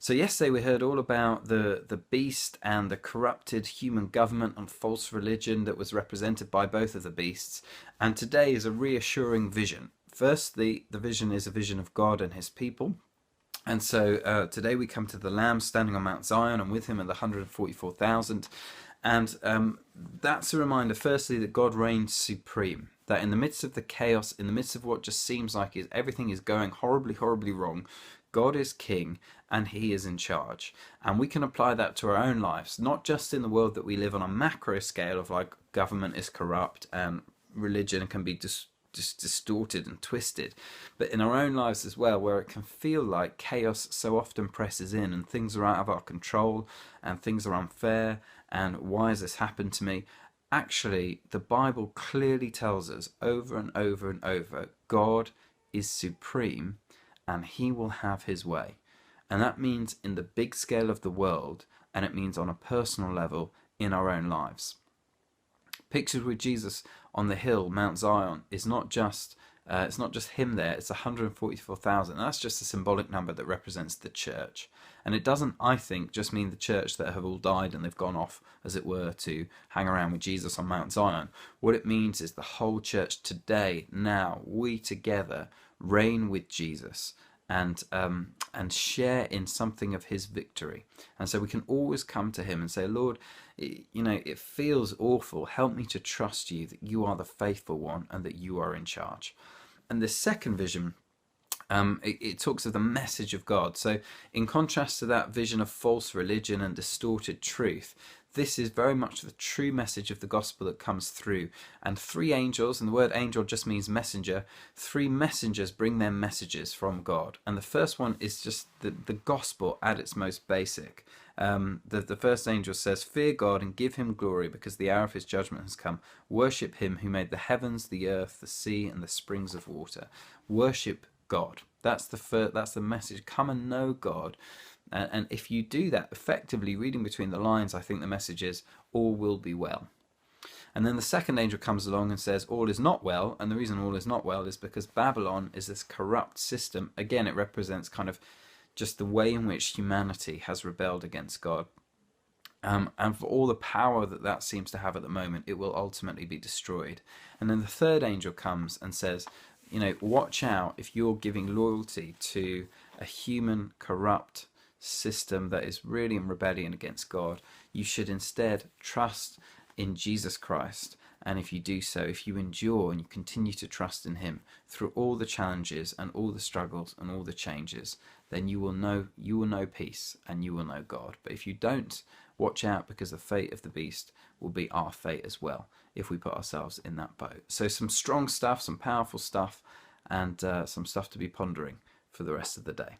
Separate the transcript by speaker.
Speaker 1: So yesterday we heard all about the beast and the corrupted human government and false religion that was represented by both of the beasts. And today is a reassuring vision. First, the vision is a vision of God and his people. And so today we come to the Lamb standing on Mount Zion, and with him are the 144,000. And that's a reminder, firstly, that God reigns supreme. That in the midst of the chaos, in the midst of what just seems like everything is going horribly, horribly wrong, God is king and he is in charge. And we can apply that to our own lives, not just in the world that we live on a macro scale of like government is corrupt and religion can be just distorted and twisted, but in our own lives as well, where it can feel like chaos so often presses in and things are out of our control and things are unfair and why has this happened to me? Actually, the Bible clearly tells us over and over and over, God is supreme and he will have his way. And that means in the big scale of the world, and it means on a personal level in our own lives. Pictured with Jesus on the hill, Mount Zion, is not just it's not just him there, it's 144,000. That's just a symbolic number that represents the church. And it doesn't, I think, just mean the church that have all died and they've gone off, as it were, to hang around with Jesus on Mount Zion. What it means is the whole church today, now, we together reign with Jesus and share in something of his victory. And so we can always come to him and say, Lord, it feels awful. Help me to trust you that you are the faithful one and that you are in charge. And the second vision, it talks of the message of God. So in contrast to that vision of false religion and distorted truth, this is very much the true message of the gospel that comes through. And three angels, and the word angel just means messenger, three messengers bring their messages from God. And the first one is just the gospel at its most basic. The first angel says, "Fear God and give him glory, because the hour of his judgment has come. Worship him who made the heavens, the earth, the sea, and the springs of water." Worship God. That's the message. Come and know God. And if you do that effectively, reading between the lines, I think the message is all will be well. And then the second angel comes along and says all is not well. And the reason all is not well is because Babylon is this corrupt system. Again, it represents kind of just the way in which humanity has rebelled against God. And for all the power that seems to have at the moment, it will ultimately be destroyed. And then the third angel comes and says, watch out if you're giving loyalty to a human corrupt system that is really in rebellion against God. You should instead trust in Jesus Christ. And if you do so, if you endure and you continue to trust in him through all the challenges and all the struggles and all the changes, then you will know peace and you will know God. But if you don't, watch out, because the fate of the beast will be our fate as well if we put ourselves in that boat. So some strong stuff, some powerful stuff, and some stuff to be pondering for the rest of the day.